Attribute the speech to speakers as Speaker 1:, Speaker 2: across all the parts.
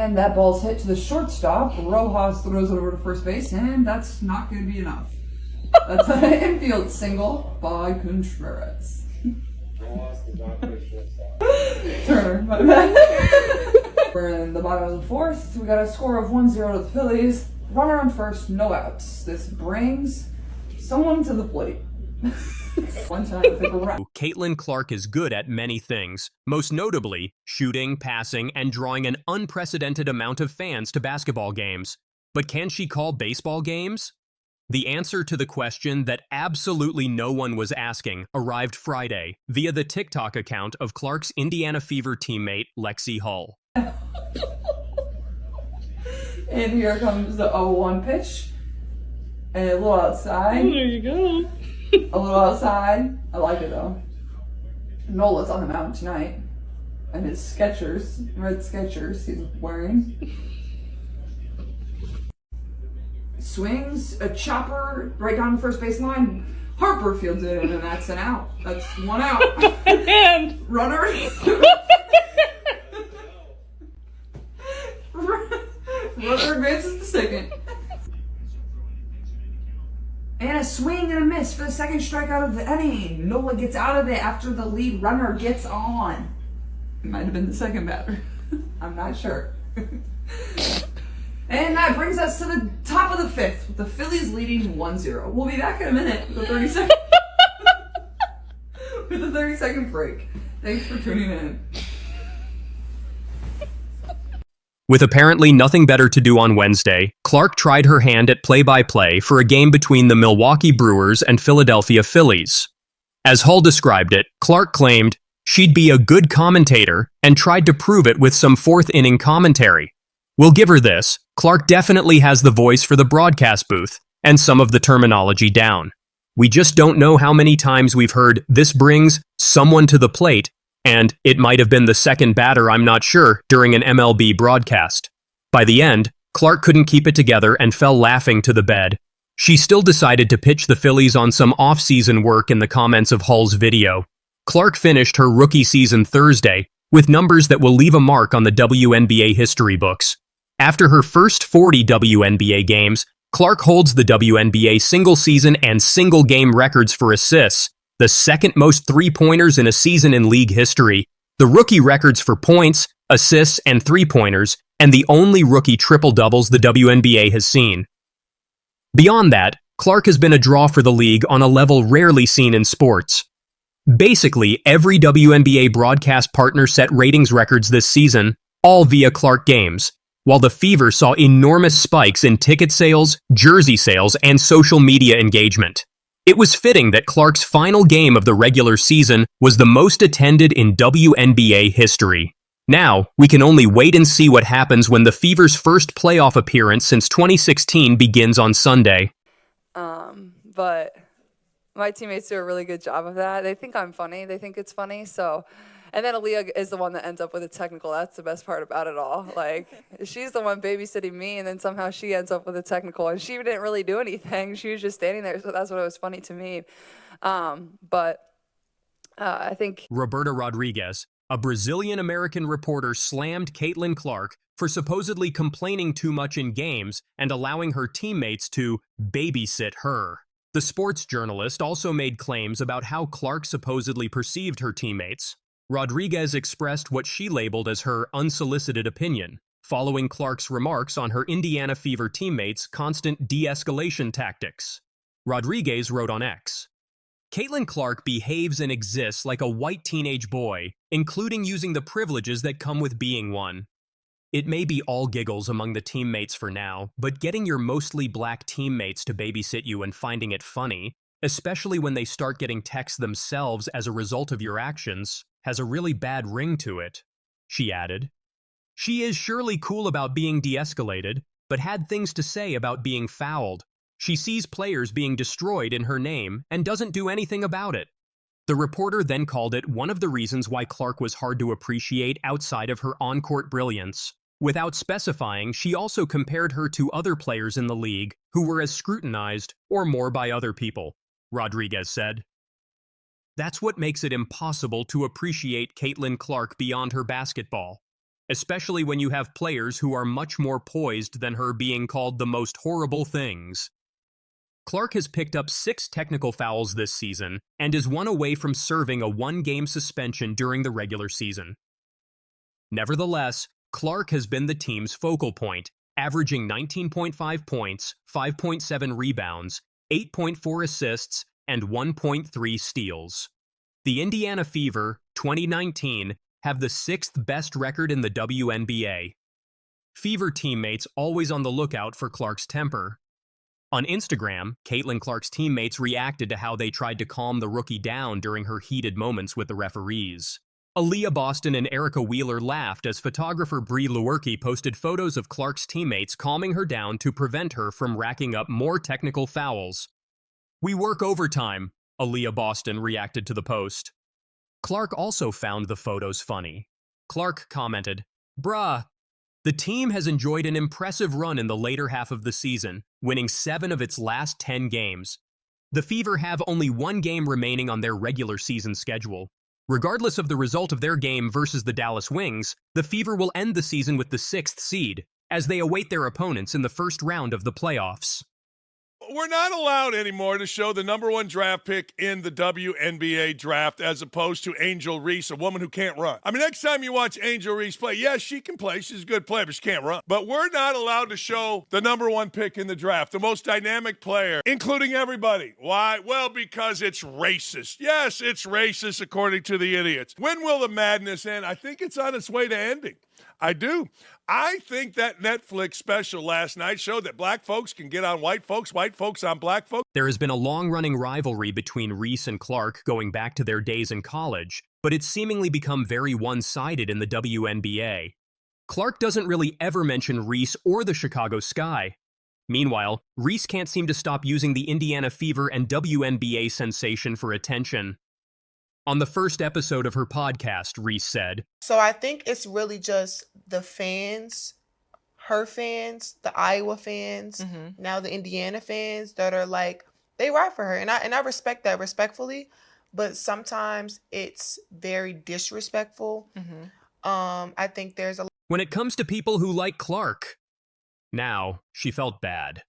Speaker 1: And that ball's hit to the shortstop. Rojas throws it over to first base, and that's not going to be enough. That's an infield single by Contreras. Turner, my bad. We're in the bottom of the fourth. We got a score of 1-0 to the Phillies. Runner on first, no outs. This brings someone to the plate. One time,
Speaker 2: Caitlin Clark is good at many things, most notably shooting, passing, and drawing an unprecedented amount of fans to basketball games. But can she call baseball games? The answer to the question that absolutely no one was asking arrived Friday via the TikTok account of Clark's Indiana Fever teammate, Lexi Hull.
Speaker 1: And here comes the 0-1 pitch. And a little outside.
Speaker 3: Oh, there you go.
Speaker 1: A little outside. I like it though. Nola's on the mound tonight. And his Skechers, red Skechers he's wearing. Swings a chopper right down the first base line. Harper fields it in, and that's an out. That's one out.
Speaker 3: And
Speaker 1: Runner. Runner advances to second. And a swing and a miss for the second strikeout of the inning. Nola gets out of it after the lead runner gets on. It might have been the second batter. I'm not sure. And that brings us to the top of the fifth, with the Phillies leading 1-0. We'll be back in a minute with a 30-second break. Thanks for tuning in.
Speaker 2: With apparently nothing better to do on Wednesday, Clark tried her hand at play-by-play for a game between the Milwaukee Brewers and Philadelphia Phillies. As Hull described it, Clark claimed she'd be a good commentator and tried to prove it with some fourth-inning commentary. We'll give her this. Clark definitely has the voice for the broadcast booth and some of the terminology down. We just don't know how many times we've heard "this brings someone to the plate" and "it might have been the second batter, I'm not sure," during an MLB broadcast. By the end, Clark couldn't keep it together and fell laughing to the bed. She still decided to pitch the Phillies on some off-season work in the comments of Hull's video. Clark finished her rookie season Thursday with numbers that will leave a mark on the WNBA history books. After her first 40 WNBA games, Clark holds the WNBA single-season and single-game records for assists, the second most three-pointers in a season in league history, the rookie records for points, assists, and three-pointers, and the only rookie triple-doubles the WNBA has seen. Beyond that, Clark has been a draw for the league on a level rarely seen in sports. Basically, every WNBA broadcast partner set ratings records this season, all via Clark games, while the Fever saw enormous spikes in ticket sales, jersey sales, and social media engagement. It was fitting that Clark's final game of the regular season was the most attended in WNBA history. Now, we can only wait and see what happens when the Fever's first playoff appearance since 2016 begins on Sunday.
Speaker 4: But my teammates do a really good job of that. They think I'm funny. They think it's funny, so... And then Aaliyah is the one that ends up with a technical. That's the best part about it all. Like, she's the one babysitting me, and then somehow she ends up with a technical. And she didn't really do anything. She was just standing there, so that's what was funny to me. But I think...
Speaker 2: Roberta Rodriguez, a Brazilian-American reporter, slammed Caitlin Clark for supposedly complaining too much in games and allowing her teammates to babysit her. The sports journalist also made claims about how Clark supposedly perceived her teammates. Rodriguez expressed what she labeled as her unsolicited opinion, following Clark's remarks on her Indiana Fever teammates' constant de-escalation tactics. Rodriguez wrote on X, "Caitlin Clark behaves and exists like a white teenage boy, including using the privileges that come with being one. It may be all giggles among the teammates for now, but getting your mostly black teammates to babysit you and finding it funny, especially when they start getting texts themselves as a result of your actions, has a really bad ring to it," she added. She is surely cool about being de-escalated, but had things to say about being fouled. She sees players being destroyed in her name and doesn't do anything about it. The reporter then called it one of the reasons why Clark was hard to appreciate outside of her on-court brilliance. Without specifying, she also compared her to other players in the league who were as scrutinized or more by other people, Rodriguez said. That's what makes it impossible to appreciate Caitlin Clark beyond her basketball. especially when you have players who are much more poised than her being called the most horrible things. Clark has picked up 6 technical fouls this season and is 1 away from serving a 1-game suspension during the regular season. Nevertheless, Clark has been the team's focal point, averaging 19.5 points, 5.7 rebounds, 8.4 assists, and 1.3 steals. The Indiana Fever, 2019, have the 6th best record in the WNBA. Fever teammates always on the lookout for Clark's temper. On Instagram, Caitlin Clark's teammates reacted to how they tried to calm the rookie down during her heated moments with the referees. Aaliyah Boston and Erica Wheeler laughed as photographer Bree Lewerke posted photos of Clark's teammates calming her down to prevent her from racking up more technical fouls. "We work overtime," Aaliyah Boston reacted to the post. Clark also found the photos funny. Clark commented, "Bruh, the team has enjoyed an impressive run in the later half of the season, winning 7 of its last 10 games. The Fever have only 1 game remaining on their regular season schedule. Regardless of the result of their game versus the Dallas Wings, the Fever will end the season with the 6th seed, as they await their opponents in the first round of the playoffs."
Speaker 5: We're not allowed anymore to show the number 1 draft pick in the WNBA draft as opposed to Angel Reese, a woman who can't run. I mean, next time you watch Angel Reese play, yes, she can play. She's a good player, but she can't run. But we're not allowed to show the number 1 pick in the draft, the most dynamic player, including everybody. Why? Well, because it's racist. Yes, it's racist according to the idiots. When will the madness end? I think it's on its way to ending. I do. I think that Netflix special last night showed that black folks can get on white folks on black folks.
Speaker 2: There has been a long-running rivalry between Reese and Clark going back to their days in college, but it's seemingly become very one-sided in the WNBA. Clark doesn't really ever mention Reese or the Chicago Sky. Meanwhile, Reese can't seem to stop using the Indiana Fever and WNBA sensation for attention. On the first episode of her podcast, Reese said,
Speaker 6: "So I think it's really just the fans, her fans, the Iowa fans, now the Indiana fans that are like, they ride for her. And I respect that respectfully, but sometimes it's very disrespectful. I think there's a...
Speaker 2: When it comes to people who like Clark. Now, she felt bad.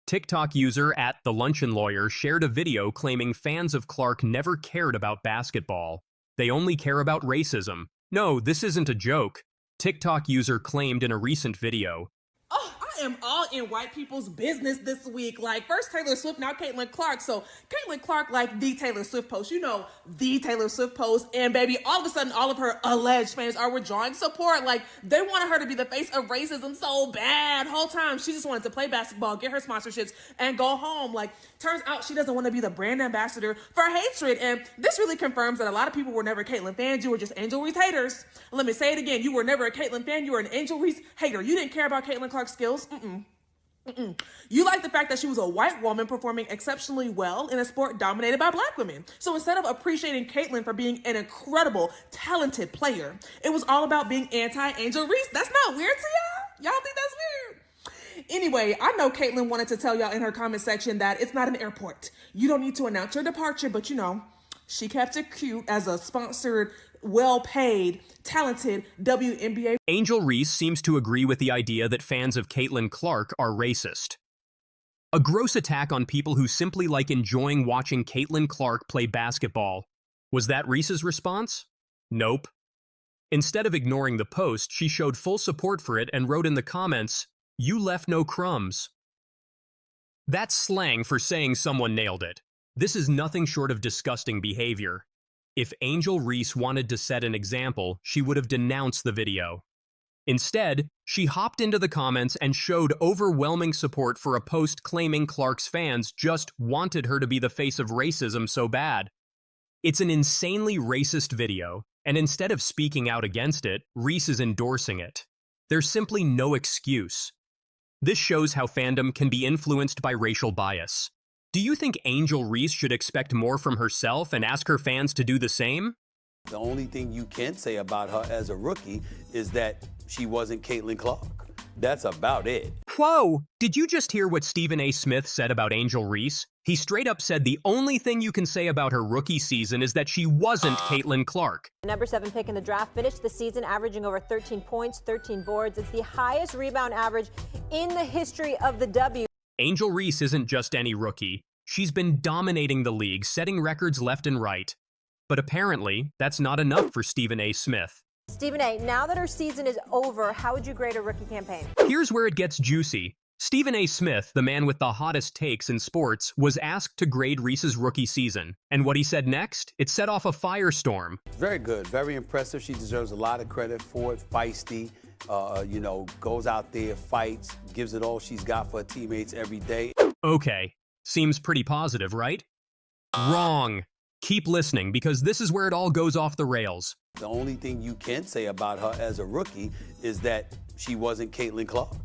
Speaker 2: TikTok user @TheLunctionLawyer shared a video claiming fans of Clark never cared about basketball. They only care about racism. No, this isn't a joke. TikTok user claimed in a recent video,
Speaker 7: "Oh, I am all in white people's business this week. Like, first Taylor Swift, now Caitlin Clark. So Caitlin Clark, like the Taylor Swift post, you know, the Taylor Swift post. And baby, all of a sudden, all of her alleged fans are withdrawing support. Like, they wanted her to be the face of racism so bad. Whole time, she just wanted to play basketball, get her sponsorships, and go home. Like, turns out she doesn't want to be the brand ambassador for hatred. And this really confirms that a lot of people were never Caitlin fans. You were just Angel Reese haters. Let me say it again. You were never a Caitlin fan. You were an Angel Reese hater. You didn't care about Caitlin Clark's skills. You like the fact that she was a white woman performing exceptionally well in a sport dominated by black women. So instead of appreciating Caitlin for being an incredible, talented player, it was all about being anti-Angel Reese. That's not weird to y'all? Y'all think that's weird? Anyway, I know Caitlin wanted to tell y'all in her comment section that it's not an airport. You don't need to announce your departure, but you know, she kept it cute as a sponsored, well-paid, talented WNBA.
Speaker 2: Angel Reese seems to agree with the idea that fans of Caitlin Clark are racist. A gross attack on people who simply like enjoying watching Caitlin Clark play basketball. Was that Reese's response? Nope. Instead of ignoring the post, she showed full support for it and wrote in the comments, "You left no crumbs." That's slang for saying someone nailed it. This is nothing short of disgusting behavior. If Angel Reese wanted to set an example, she would have denounced the video. Instead, she hopped into the comments and showed overwhelming support for a post claiming Clark's fans just wanted her to be the face of racism so bad. It's an insanely racist video, and instead of speaking out against it, Reese is endorsing it. There's simply no excuse. This shows how fandom can be influenced by racial bias. Do you think Angel Reese should expect more from herself and ask her fans to do the same?
Speaker 8: The only thing you can say about her as a rookie is that she wasn't Caitlin Clark. That's about it.
Speaker 2: Whoa! Did you just hear what Stephen A. Smith said about Angel Reese? He straight up said the only thing you can say about her rookie season is that she wasn't Caitlin Clark.
Speaker 9: The number 7 pick in the draft finished the season averaging over 13 points, 13 boards. It's the highest rebound average in the history of the W.
Speaker 2: Angel Reese isn't just any rookie. She's been dominating the league, setting records left and right. But apparently, that's not enough for Stephen A. Smith.
Speaker 9: Stephen A., now that her season is over, how would you grade her rookie campaign?
Speaker 2: Here's where it gets juicy. Stephen A. Smith, the man with the hottest takes in sports, was asked to grade Reese's rookie season. And what he said next? It set off a firestorm.
Speaker 8: Very good, very impressive. She deserves a lot of credit for it. Feisty, goes out there, fights, gives it all she's got for her teammates every day.
Speaker 2: Okay, seems pretty positive, right? Wrong. Keep listening, because this is where it all goes off the rails.
Speaker 8: The only thing you can say about her as a rookie is that she wasn't Caitlin Clark.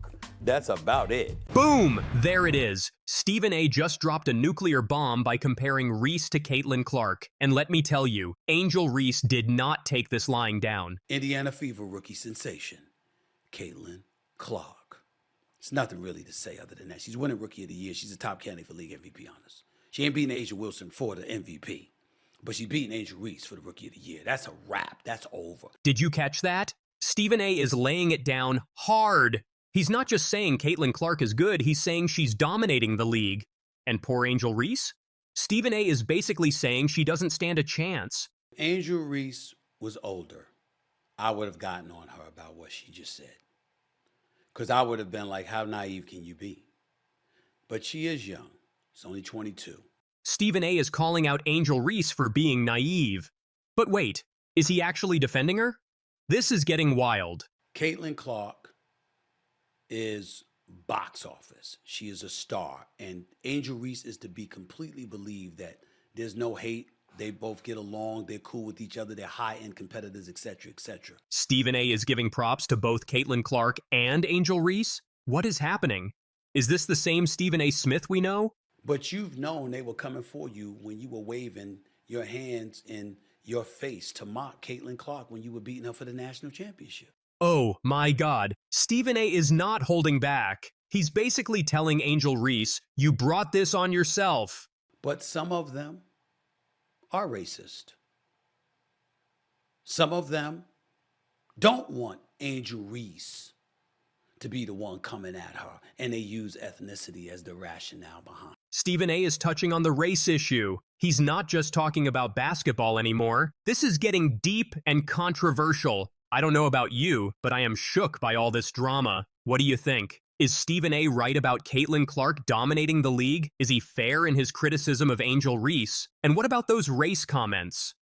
Speaker 8: That's about it.
Speaker 2: Boom! There it is. Stephen A. just dropped a nuclear bomb by comparing Reese to Caitlin Clark. And let me tell you, Angel Reese did not take this lying down.
Speaker 8: Indiana Fever rookie sensation, Caitlin Clark. There's nothing really to say other than that. She's winning Rookie of the Year. She's a top candidate for League MVP honors. She ain't beating Asia Wilson for the MVP. But she's beating Angel Reese for the Rookie of the Year. That's a wrap. That's over.
Speaker 2: Did you catch that? Stephen A. is laying it down hard. He's not just saying Caitlin Clark is good, he's saying she's dominating the league. And poor Angel Reese? Stephen A. is basically saying she doesn't stand a chance.
Speaker 8: Angel Reese was older. I would have gotten on her about what she just said. Because I would have been like, how naive can you be? But she is young. She's only 22.
Speaker 2: Stephen A. is calling out Angel Reese for being naive. But wait, is he actually defending her? This is getting wild.
Speaker 8: Caitlin Clark is box office. She is a star. And Angel Reese is to be completely believed that there's no hate. They both get along. They're cool with each other. They're high-end competitors, etc., etc.
Speaker 2: Stephen A. is giving props to both Caitlin Clark and Angel Reese? What is happening? Is this the same Stephen A. Smith we know?
Speaker 8: But you've known they were coming for you when you were waving your hands in your face to mock Caitlin Clark when you were beating her for the national championship.
Speaker 2: Oh my God, Stephen A. is not holding back. He's basically telling Angel Reese, you brought this on yourself.
Speaker 8: But some of them are racist. Some of them don't want Angel Reese to be the one coming at her, and they use ethnicity as the rationale behind.
Speaker 2: Stephen A. is touching on the race issue. He's not just talking about basketball anymore. This is getting deep and controversial. I don't know about you, but I am shook by all this drama. What do you think? Is Stephen A. right about Caitlin Clark dominating the league? Is he fair in his criticism of Angel Reese? And what about those race comments?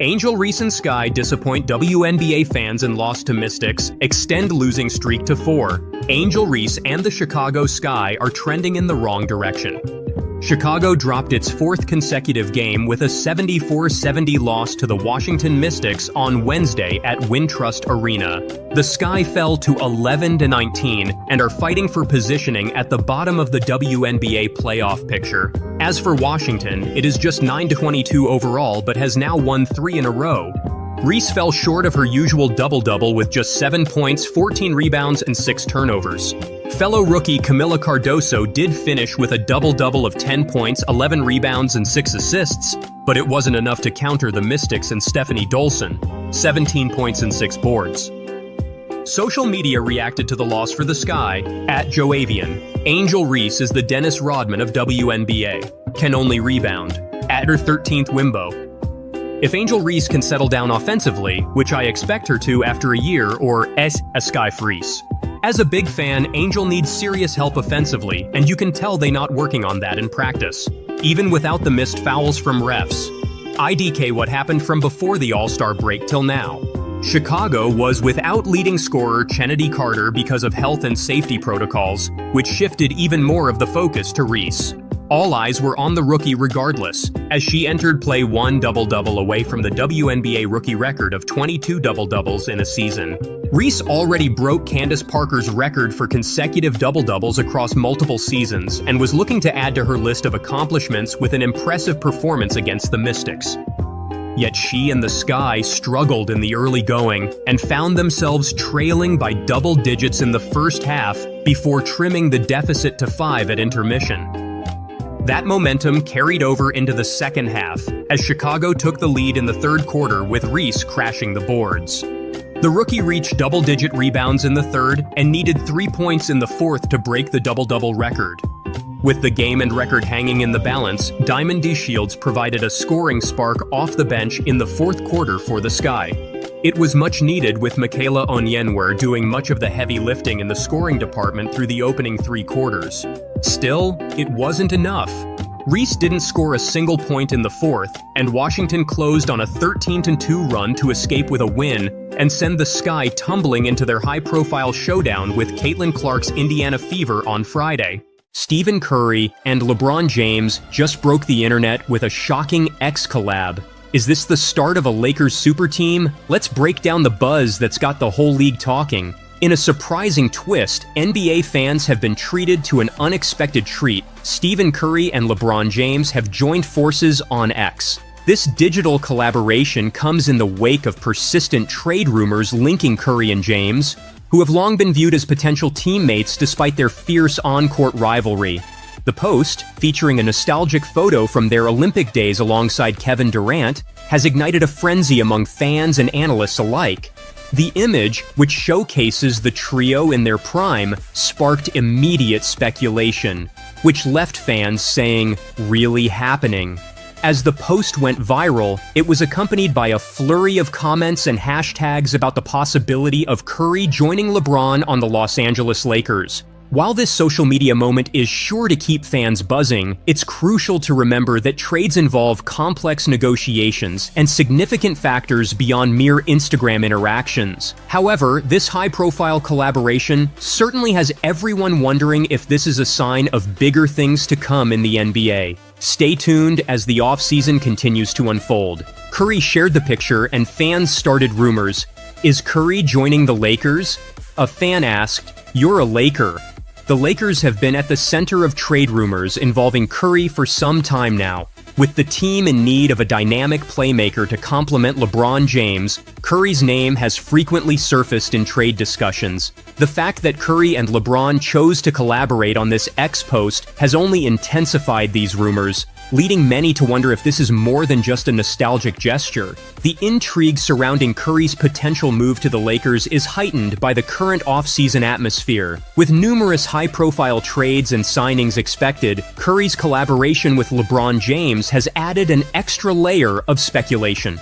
Speaker 2: Angel Reese and Sky disappoint WNBA fans and loss to Mystics, extend losing streak to 4. Angel Reese and the Chicago Sky are trending in the wrong direction. Chicago dropped its 4th consecutive game with a 74-70 loss to the Washington Mystics on Wednesday at Wintrust Arena. The Sky fell to 11-19 and are fighting for positioning at the bottom of the WNBA playoff picture. As for Washington, it is just 9-22 overall but has now won 3 in a row. Reese fell short of her usual double-double with just 7 points, 14 rebounds, and 6 turnovers. Fellow rookie Camila Cardoso did finish with a double-double of 10 points, 11 rebounds, and 6 assists, but it wasn't enough to counter the Mystics and Stephanie Dolson, 17 points and 6 boards. Social media reacted to the loss for the Sky, at Joavian. Angel Reese is the Dennis Rodman of WNBA, can only rebound, at her 13th Wimbo. If Angel Reese can settle down offensively, which I expect her to after a year, or a Sky Reese. As a big fan, Angel needs serious help offensively, and you can tell they're not working on that in practice, even without the missed fouls from refs. IDK what happened from before the All-Star break till now. Chicago was without leading scorer Kennedy Carter because of health and safety protocols, which shifted even more of the focus to Reese. All eyes were on the rookie regardless, as she entered play 1 double-double away from the WNBA rookie record of 22 double-doubles in a season. Reese already broke Candace Parker's record for consecutive double-doubles across multiple seasons and was looking to add to her list of accomplishments with an impressive performance against the Mystics. Yet she and the Sky struggled in the early going and found themselves trailing by double digits in the first half before trimming the deficit to 5 at intermission. That momentum carried over into the second half as Chicago took the lead in the third quarter with Reese crashing the boards. The rookie reached double-digit rebounds in the third and needed 3 points in the fourth to break the double-double record. With the game and record hanging in the balance, Diamond D. Shields provided a scoring spark off the bench in the fourth quarter for the Sky. It was much needed, with Michaela Onyenwere doing much of the heavy lifting in the scoring department through the opening 3 quarters. Still, it wasn't enough. Reese didn't score a single point in the fourth, and Washington closed on a 13-2 run to escape with a win and send the Sky tumbling into their high-profile showdown with Caitlin Clark's Indiana Fever on Friday. Stephen Curry and LeBron James just broke the internet with a shocking X collab. Is this the start of a Lakers super team? Let's break down the buzz that's got the whole league talking. In a surprising twist, NBA fans have been treated to an unexpected treat. Stephen Curry and LeBron James have joined forces on X. This digital collaboration comes in the wake of persistent trade rumors linking Curry and James, who have long been viewed as potential teammates despite their fierce on-court rivalry. The post, featuring a nostalgic photo from their Olympic days alongside Kevin Durant, has ignited a frenzy among fans and analysts alike. The image, which showcases the trio in their prime, sparked immediate speculation, which left fans saying, "Really happening?" As the post went viral, it was accompanied by a flurry of comments and hashtags about the possibility of Curry joining LeBron on the Los Angeles Lakers. While this social media moment is sure to keep fans buzzing, it's crucial to remember that trades involve complex negotiations and significant factors beyond mere Instagram interactions. However, this high-profile collaboration certainly has everyone wondering if this is a sign of bigger things to come in the NBA. Stay tuned as the offseason continues to unfold. Curry shared the picture and fans started rumors. Is Curry joining the Lakers? A fan asked, "You're a Laker." The Lakers have been at the center of trade rumors involving Curry for some time now. With the team in need of a dynamic playmaker to complement LeBron James, Curry's name has frequently surfaced in trade discussions. The fact that Curry and LeBron chose to collaborate on this X post has only intensified these rumors, leading many to wonder if this is more than just a nostalgic gesture. The intrigue surrounding Curry's potential move to the Lakers is heightened by the current offseason atmosphere. With numerous high-profile trades and signings expected, Curry's collaboration with LeBron James has added an extra layer of speculation.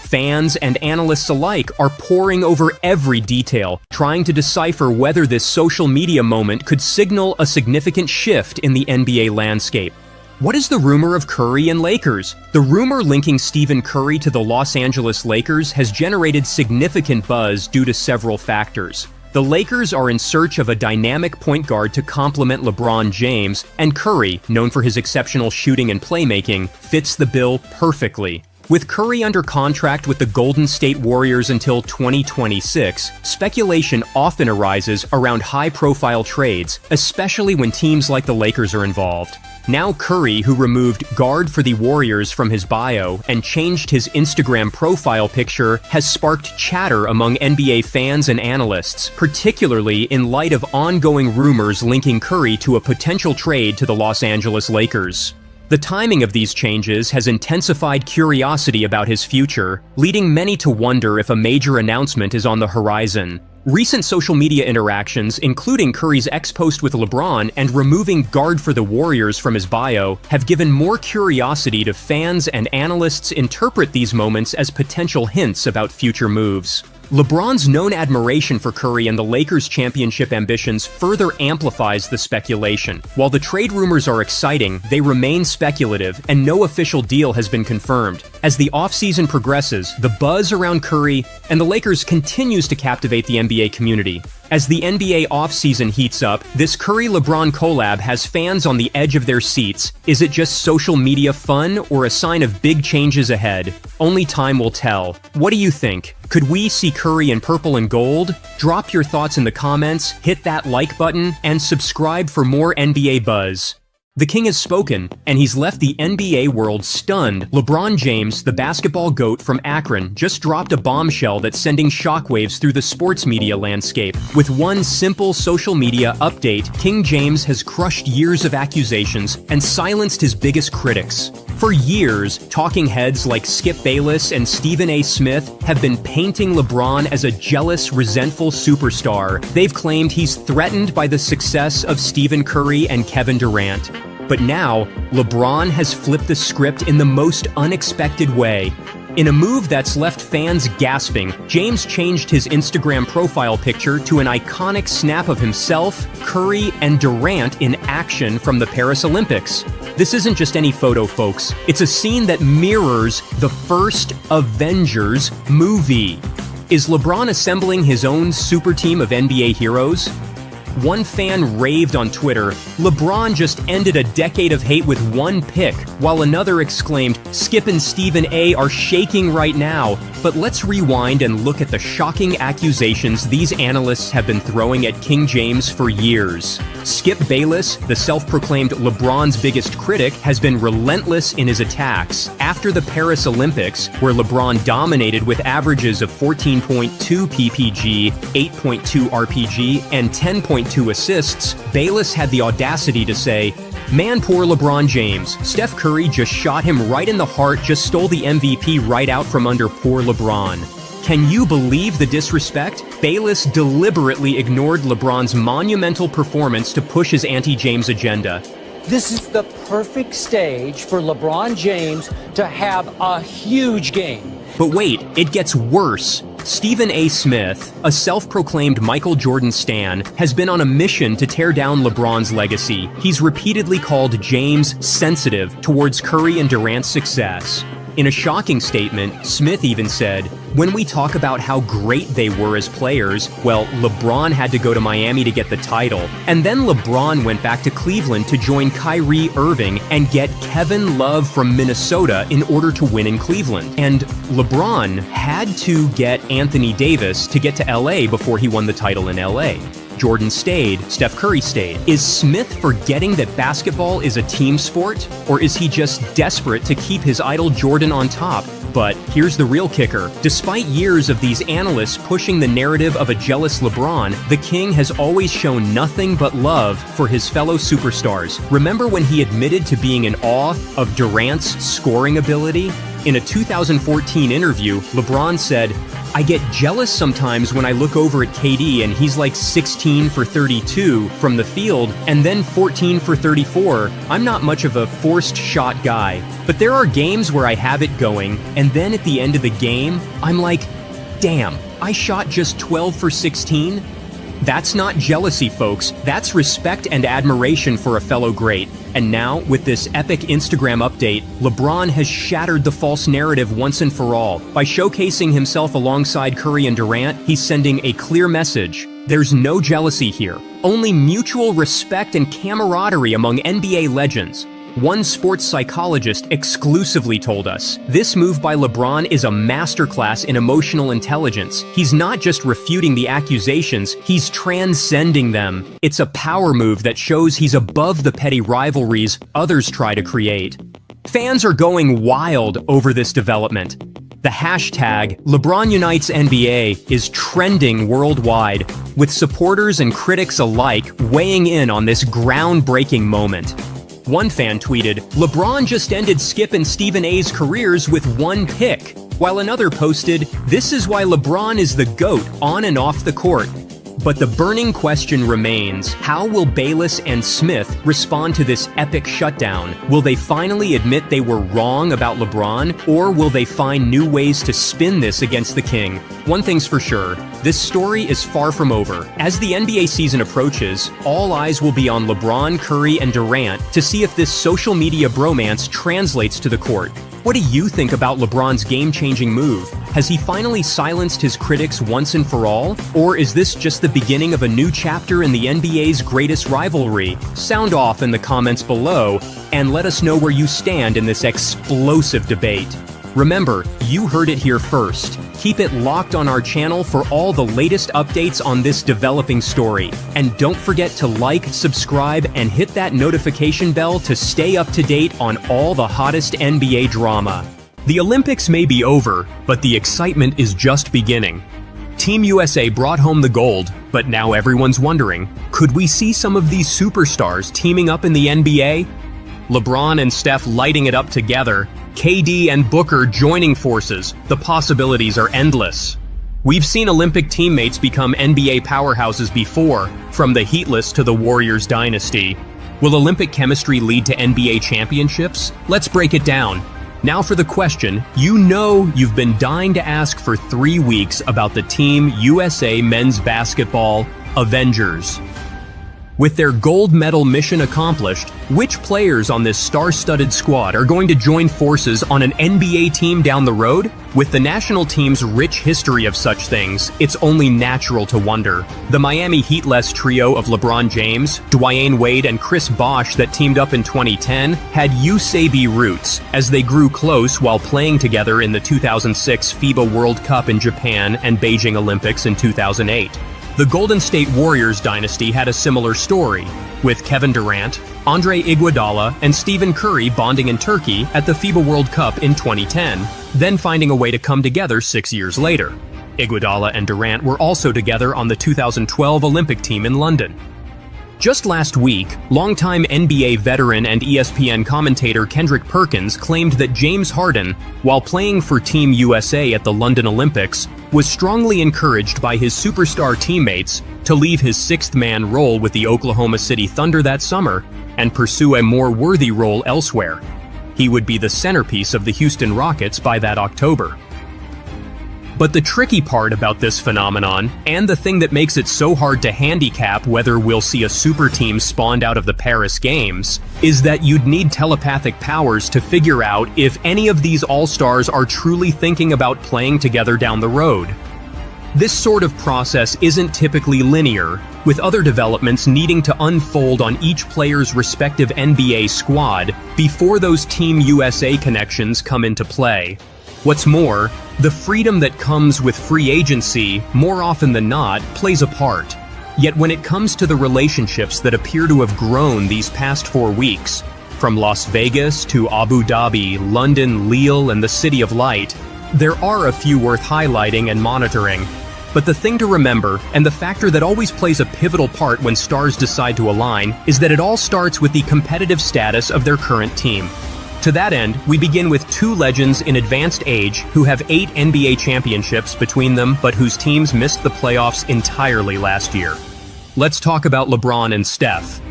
Speaker 2: Fans and analysts alike are poring over every detail, trying to decipher whether this social media moment could signal a significant shift in the NBA landscape. What is the rumor of Curry and Lakers? The rumor linking Stephen Curry to the Los Angeles Lakers has generated significant buzz due to several factors. The Lakers are in search of a dynamic point guard to complement LeBron James, and Curry, known for his exceptional shooting and playmaking, fits the bill perfectly. With Curry under contract with the Golden State Warriors until 2026, speculation often arises around high-profile trades, especially when teams like the Lakers are involved. Now Curry, who removed "guard for the Warriors" from his bio and changed his Instagram profile picture, has sparked chatter among NBA fans and analysts, particularly in light of ongoing rumors linking Curry to a potential trade to the Los Angeles Lakers. The timing of these changes has intensified curiosity about his future, leading many to wonder if a major announcement is on the horizon. Recent social media interactions, including Curry's ex-post with LeBron and removing "guard for the Warriors" from his bio, have given more curiosity to fans, and analysts interpret these moments as potential hints about future moves. LeBron's known admiration for Curry and the Lakers' championship ambitions further amplifies the speculation. While the trade rumors are exciting, they remain speculative, and no official deal has been confirmed. As the offseason progresses, the buzz around Curry and the Lakers continues to captivate the NBA community. As the NBA offseason heats up, this Curry-LeBron collab has fans on the edge of their seats. Is it just social media fun or a sign of big changes ahead? Only time will tell. What do you think? Could we see Curry in purple and gold? Drop your thoughts in the comments, hit that like button, and subscribe for more NBA buzz. The king has spoken, and he's left the NBA world stunned. LeBron James, the basketball GOAT from Akron, just dropped a bombshell that's sending shockwaves through the sports media landscape. With one simple social media update, King James has crushed years of accusations and silenced his biggest critics. For years, talking heads like Skip Bayless and Stephen A. Smith have been painting LeBron as a jealous, resentful superstar. They've claimed he's threatened by the success of Stephen Curry and Kevin Durant. But now, LeBron has flipped the script in the most unexpected way. In a move that's left fans gasping, James changed his Instagram profile picture to an iconic snap of himself, Curry, and Durant in action from the Paris Olympics. This isn't just any photo, folks. It's a scene that mirrors the first Avengers movie. Is LeBron assembling his own super team of NBA heroes? One fan raved on Twitter, "LeBron just ended a decade of hate with one pick," while another exclaimed, "Skip and Stephen A are shaking right now." But let's rewind and look at the shocking accusations these analysts have been throwing at King James for years. Skip Bayless, the self-proclaimed LeBron's biggest critic, has been relentless in his attacks. After the Paris Olympics, where LeBron dominated with averages of 14.2 PPG, 8.2 RPG, and 10.2 assists, Bayless had the audacity to say, "Man, poor LeBron James. Steph Curry just shot him right in the heart, just stole the MVP right out from under poor LeBron." Can you believe the disrespect? Bayless deliberately ignored LeBron's monumental performance to push his anti-James agenda.
Speaker 10: This is the perfect stage for LeBron James to have a huge game.
Speaker 2: But wait, it gets worse. Stephen A. Smith, a self-proclaimed Michael Jordan stan, has been on a mission to tear down LeBron's legacy. He's repeatedly called James sensitive towards Curry and Durant's success. In a shocking statement, Smith even said, "When we talk about how great they were as players, well, LeBron had to go to Miami to get the title. And then LeBron went back to Cleveland to join Kyrie Irving and get Kevin Love from Minnesota in order to win in Cleveland. And LeBron had to get Anthony Davis to get to LA before he won the title in LA. Jordan stayed, Steph Curry stayed. Is Smith forgetting that basketball is a team sport? Or is he just desperate to keep his idol Jordan on top? But here's the real kicker. Despite years of these analysts pushing the narrative of a jealous LeBron, the King has always shown nothing but love for his fellow superstars. Remember when he admitted to being in awe of Durant's scoring ability? In a 2014 interview, LeBron said, "I get jealous sometimes when I look over at KD and he's like 16 for 32 from the field and then 14 for 34. I'm not much of a forced shot guy. But there are games where I have it going, and then at the end of the game, I'm like, damn, I shot just 12 for 16? That's not jealousy, folks. That's respect and admiration for a fellow great. And now, with this epic Instagram update, LeBron has shattered the false narrative once and for all. By showcasing himself alongside Curry and Durant, he's sending a clear message. There's no jealousy here, only mutual respect and camaraderie among NBA legends. One sports psychologist exclusively told us, this move by LeBron is a masterclass in emotional intelligence. He's not just refuting the accusations, he's transcending them. It's a power move that shows he's above the petty rivalries others try to create. Fans are going wild over this development. The hashtag LeBronUnitesNBA is trending worldwide, with supporters and critics alike weighing in on this groundbreaking moment. One fan tweeted, "LeBron just ended Skip and Stephen A's careers with one pick," while another posted, "This is why LeBron is the GOAT on and off the court." But the burning question remains, how will Bayless and Smith respond to this epic shutdown? Will they finally admit they were wrong about LeBron, or will they find new ways to spin this against the King? One thing's for sure, this story is far from over. As the NBA season approaches, all eyes will be on LeBron, Curry, and Durant to see if this social media bromance translates to the court. What do you think about LeBron's game-changing move? Has he finally silenced his critics once and for all? Or is this just the beginning of a new chapter in the NBA's greatest rivalry? Sound off in the comments below and let us know where you stand in this explosive debate. Remember, you heard it here first. Keep it locked on our channel for all the latest updates on this developing story. And don't forget to like, subscribe, and hit that notification bell to stay up to date on all the hottest NBA drama. The Olympics may be over, but the excitement is just beginning. Team USA brought home the gold, but now everyone's wondering, could we see some of these superstars teaming up in the NBA? LeBron and Steph lighting it up together, KD and Booker joining forces, the possibilities are endless. We've seen Olympic teammates become NBA powerhouses before, from the Heatless to the Warriors dynasty. Will Olympic chemistry lead to NBA championships? Let's break it down. Now for the question you know you've been dying to ask for 3 weeks about the Team USA men's basketball Avengers. With their gold medal mission accomplished, which players on this star-studded squad are going to join forces on an NBA team down the road? With the national team's rich history of such things, it's only natural to wonder. The Miami Heat-less trio of LeBron James, Dwyane Wade, and Chris Bosh that teamed up in 2010 had USAB roots, as they grew close while playing together in the 2006 FIBA World Cup in Japan and Beijing Olympics in 2008. The Golden State Warriors dynasty had a similar story, with Kevin Durant, Andre Iguodala, and Stephen Curry bonding in Turkey at the FIBA World Cup in 2010, then finding a way to come together 6 years later. Iguodala and Durant were also together on the 2012 Olympic team in London. Just last week, longtime NBA veteran and ESPN commentator Kendrick Perkins claimed that James Harden, while playing for Team USA at the London Olympics, was strongly encouraged by his superstar teammates to leave his sixth-man role with the Oklahoma City Thunder that summer and pursue a more worthy role elsewhere. He would be the centerpiece of the Houston Rockets by that October. But the tricky part about this phenomenon, and the thing that makes it so hard to handicap whether we'll see a super team spawned out of the Paris Games, is that you'd need telepathic powers to figure out if any of these all-stars are truly thinking about playing together down the road. This sort of process isn't typically linear, with other developments needing to unfold on each player's respective NBA squad before those Team USA connections come into play. What's more, the freedom that comes with free agency, more often than not, plays a part. Yet when it comes to the relationships that appear to have grown these past 4 weeks, from Las Vegas to Abu Dhabi, London, Lille, and the City of Light, there are a few worth highlighting and monitoring. But the thing to remember, and the factor that always plays a pivotal part when stars decide to align, is that it all starts with the competitive status of their current team. To that end, we begin with 2 legends in advanced age who have 8 NBA championships between them but whose teams missed the playoffs entirely last year. Let's talk about LeBron and Steph.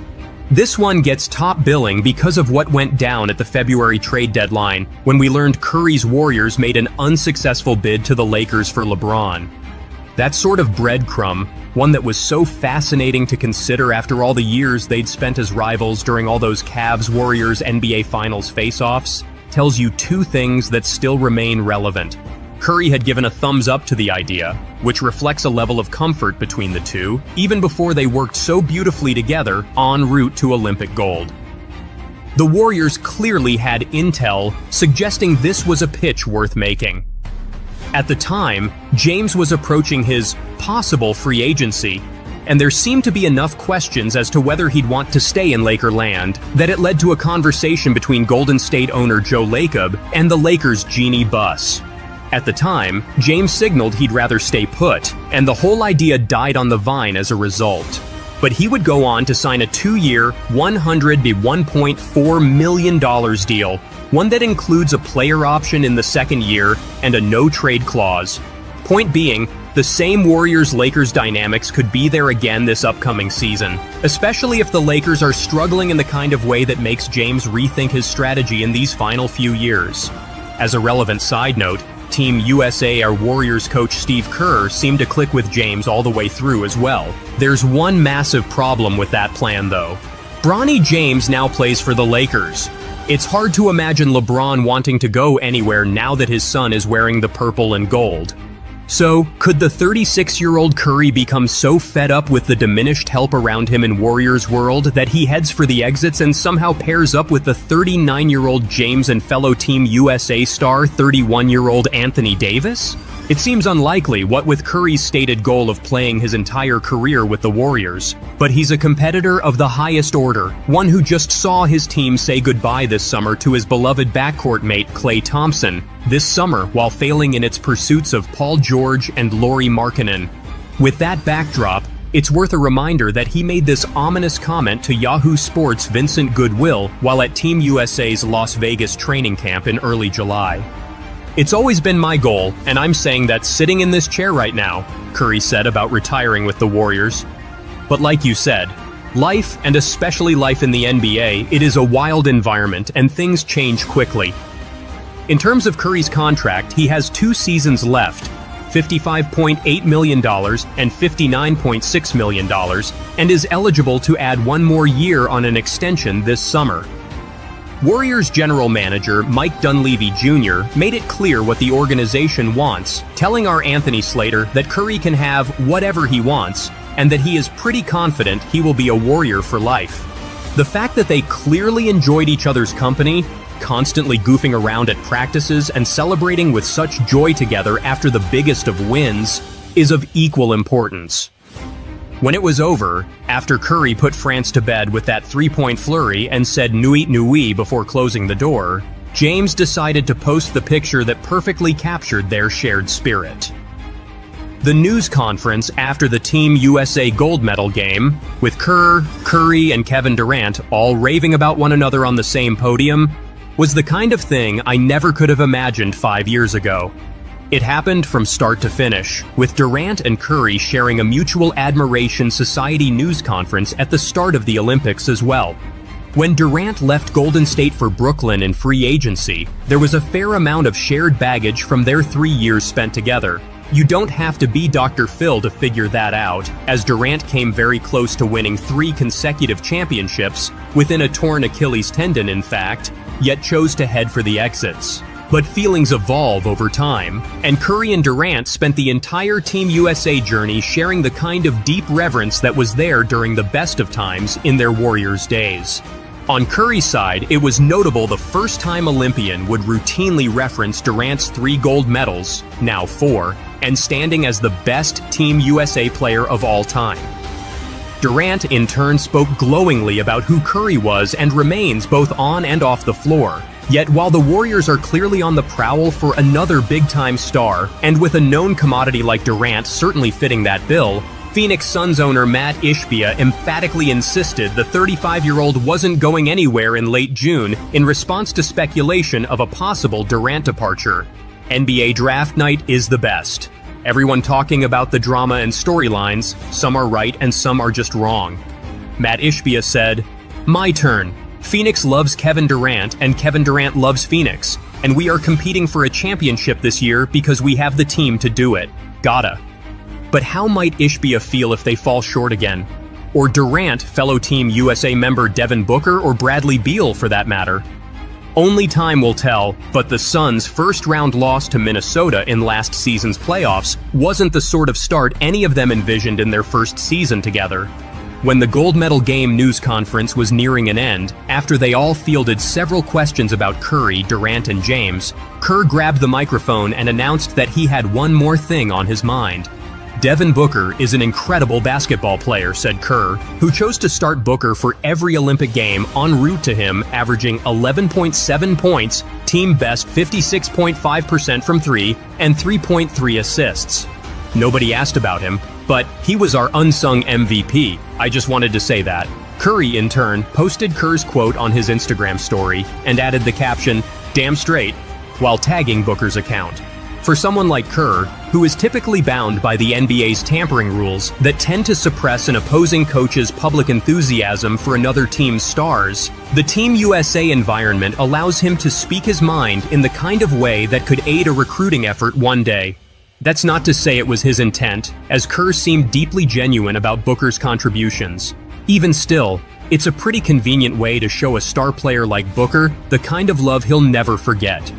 Speaker 2: This one gets top billing because of what went down at the February trade deadline when we learned Curry's Warriors made an unsuccessful bid to the Lakers for LeBron. That sort of breadcrumb, one that was so fascinating to consider after all the years they'd spent as rivals during all those Cavs-Warriors NBA Finals face-offs, tells you 2 things that still remain relevant. Curry had given a thumbs up to the idea, which reflects a level of comfort between the two, even before they worked so beautifully together en route to Olympic gold. The Warriors clearly had intel suggesting this was a pitch worth making. At the time, James was approaching his possible free agency, and there seemed to be enough questions as to whether he'd want to stay in Lakerland that it led to a conversation between Golden State owner Joe Lacob and the Lakers' Jeannie Buss. At the time, James signaled he'd rather stay put, and the whole idea died on the vine as a result. But he would go on to sign a 2-year, $100 to $1.4 million deal, one that includes a player option in the second year and a no-trade clause. Point being, the same Warriors-Lakers dynamics could be there again this upcoming season, especially if the Lakers are struggling in the kind of way that makes James rethink his strategy in these final few years. As a relevant side note, Team USA or Warriors coach Steve Kerr seemed to click with James all the way through as well. There's one massive problem with that plan though. Bronny James now plays for the Lakers. It's hard to imagine LeBron wanting to go anywhere now that his son is wearing the purple and gold. So, could the 36-year-old Curry become so fed up with the diminished help around him in Warriors world that he heads for the exits and somehow pairs up with the 39-year-old James and fellow Team USA star 31-year-old Anthony Davis? It seems unlikely, what with Curry's stated goal of playing his entire career with the Warriors. But he's a competitor of the highest order, one who just saw his team say goodbye this summer to his beloved backcourt mate Klay Thompson, this summer while failing in its pursuits of Paul George and Lauri Markkanen. With that backdrop, it's worth a reminder that he made this ominous comment to Yahoo Sports' Vincent Goodwill while at Team USA's Las Vegas training camp in early July. "It's always been my goal, and I'm saying that sitting in this chair right now," Curry said about retiring with the Warriors. But like you said, life, and especially life in the NBA, it is a wild environment and things change quickly. In terms of Curry's contract, he has 2 seasons left, $55.8 million and $59.6 million, and is eligible to add 1 more year on an extension this summer. Warriors general manager Mike Dunleavy Jr. made it clear what the organization wants, telling our Anthony Slater that Curry can have whatever he wants, and that he is pretty confident he will be a Warrior for life. The fact that they clearly enjoyed each other's company, constantly goofing around at practices and celebrating with such joy together after the biggest of wins, is of equal importance. When it was over, after Curry put France to bed with that 3-point flurry and said "nuit nuit" before closing the door, James decided to post the picture that perfectly captured their shared spirit. The news conference after the Team USA gold medal game, with Kerr, Curry, and Kevin Durant all raving about one another on the same podium, was the kind of thing I never could have imagined 5 years ago. It happened from start to finish, with Durant and Curry sharing a Mutual Admiration Society news conference at the start of the Olympics as well. When Durant left Golden State for Brooklyn in free agency, there was a fair amount of shared baggage from their 3 years spent together. You don't have to be Dr. Phil to figure that out, as Durant came very close to winning 3 consecutive championships, within a torn Achilles tendon in fact, yet chose to head for the exits. But feelings evolve over time, and Curry and Durant spent the entire Team USA journey sharing the kind of deep reverence that was there during the best of times in their Warriors days. On Curry's side, it was notable the first-time Olympian would routinely reference Durant's 3 gold medals, now 4, and standing as the best Team USA player of all time. Durant in turn spoke glowingly about who Curry was and remains both on and off the floor. Yet while the Warriors are clearly on the prowl for another big-time star, and with a known commodity like Durant certainly fitting that bill, Phoenix Suns owner Matt Ishbia emphatically insisted the 35-year-old wasn't going anywhere in late June in response to speculation of a possible Durant departure. NBA draft night is the best. Everyone talking about the drama and storylines, some are right and some are just wrong. Matt Ishbia said, "My turn. Phoenix loves Kevin Durant, and Kevin Durant loves Phoenix, and we are competing for a championship this year because we have the team to do it. Gotta." But how might Ishbia feel if they fall short again? Or Durant, fellow Team USA member Devin Booker, or Bradley Beal for that matter? Only time will tell, but the Suns' first-round loss to Minnesota in last season's playoffs wasn't the sort of start any of them envisioned in their first season together. When the gold medal game news conference was nearing an end, after they all fielded several questions about Curry, Durant, and James, Kerr grabbed the microphone and announced that he had one more thing on his mind. "Devin Booker is an incredible basketball player," said Kerr, who chose to start Booker for every Olympic game en route to him, averaging 11.7 points, team best 56.5% from 3, and 3.3 assists. Nobody asked about him, but he was our unsung MVP. I just wanted to say that. Curry, in turn, posted Kerr's quote on his Instagram story and added the caption, "Damn straight," while tagging Booker's account. For someone like Kerr, who is typically bound by the NBA's tampering rules that tend to suppress an opposing coach's public enthusiasm for another team's stars, the Team USA environment allows him to speak his mind in the kind of way that could aid a recruiting effort one day. That's not to say it was his intent, as Kerr seemed deeply genuine about Booker's contributions. Even still, it's a pretty convenient way to show a star player like Booker the kind of love he'll never forget.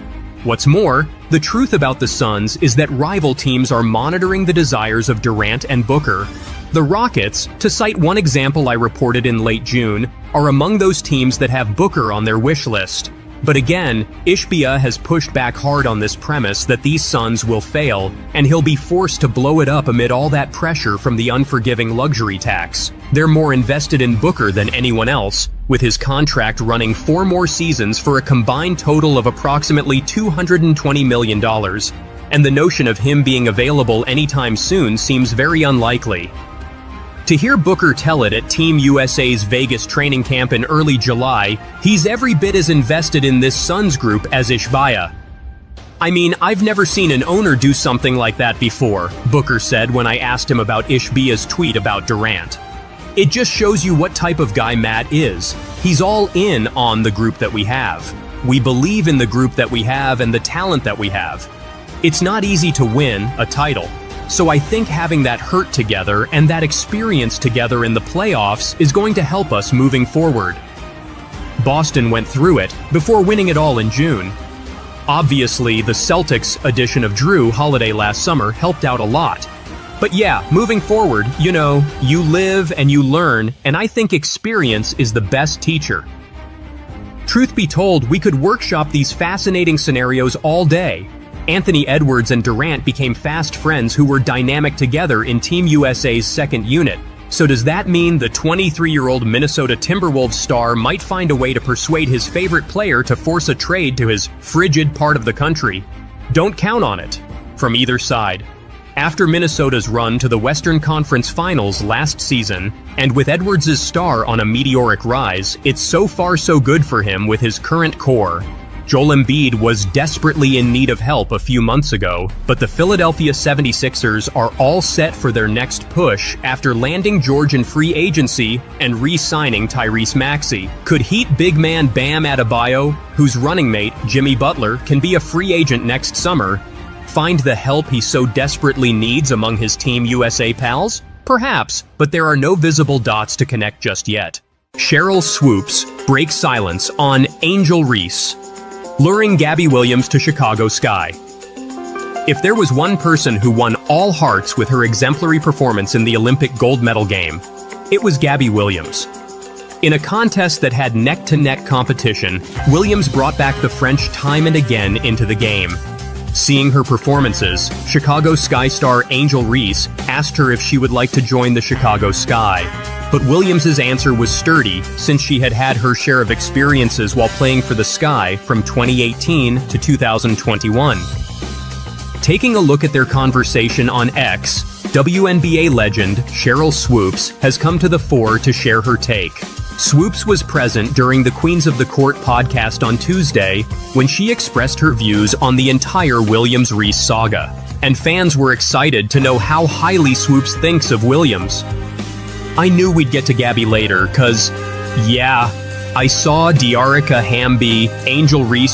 Speaker 2: What's more, The truth about the Suns is that rival teams are monitoring the desires of Durant and Booker. The Rockets, to cite one example I reported in late June, are among those teams that have Booker on their wish list. But again, Ishbia has pushed back hard on this premise that these Suns will fail, and he'll be forced to blow it up amid all that pressure from the unforgiving luxury tax. They're more invested in Booker than anyone else, with his contract running 4 more seasons for a combined total of approximately $220 million, and the notion of him being available anytime soon seems very unlikely. To hear Booker tell it at Team USA's Vegas training camp in early July, he's every bit as invested in this Suns group as Ishbia. I mean, I've never seen an owner do something like that before, Booker said when I asked him about Ishbia's tweet about Durant. It just shows you what type of guy Matt is. He's all in on the group that we have. We believe in the group that we have and the talent that we have. It's not easy to win a title. So I think having that hurt together and that experience together in the playoffs is going to help us moving forward. Boston went through it before winning it all in June. Obviously, the Celtics addition of Drew Holiday last summer helped out a lot. But yeah, moving forward, you know, you live and you learn, and I think experience is the best teacher. Truth be told, we could workshop these fascinating scenarios all day. Anthony Edwards and Durant became fast friends who were dynamic together in Team USA's second unit. So does that mean the 23-year-old Minnesota Timberwolves star might find a way to persuade his favorite player to force a trade to his frigid part of the country? Don't count on it, from either side. After Minnesota's run to the Western Conference Finals last season, and with Edwards' star on a meteoric rise, it's so far so good for him with his current core. Joel Embiid was desperately in need of help a few months ago, but the Philadelphia 76ers are all set for their next push after landing George in free agency and re-signing Tyrese Maxey. Could Heat big man Bam Adebayo, whose running mate, Jimmy Butler, can be a free agent next summer, find the help he so desperately needs among his Team USA pals? Perhaps, but there are no visible dots to connect just yet. Cheryl Swoopes breaks silence on Angel Reese, luring Gabby Williams to Chicago Sky. If there was one person who won all hearts with her exemplary performance in the Olympic gold medal game, it was Gabby Williams. In a contest that had neck-to-neck competition, Williams brought back the French time and again into the game. Seeing her performances, Chicago Sky star Angel Reese asked her if she would like to join the Chicago Sky. But Williams' answer was sturdy, since she had had her share of experiences while playing for the Sky from 2018 to 2021. Taking a look at their conversation on X, WNBA legend Cheryl Swoopes has come to the fore to share her take. Swoopes was present during the Queens of the Court podcast on Tuesday when she expressed her views on the entire Williams-Reese saga. And fans were excited to know how highly Swoopes thinks of Williams. I knew we'd get to Gabby later, cause, yeah, I saw Diarika Hamby, Angel Reese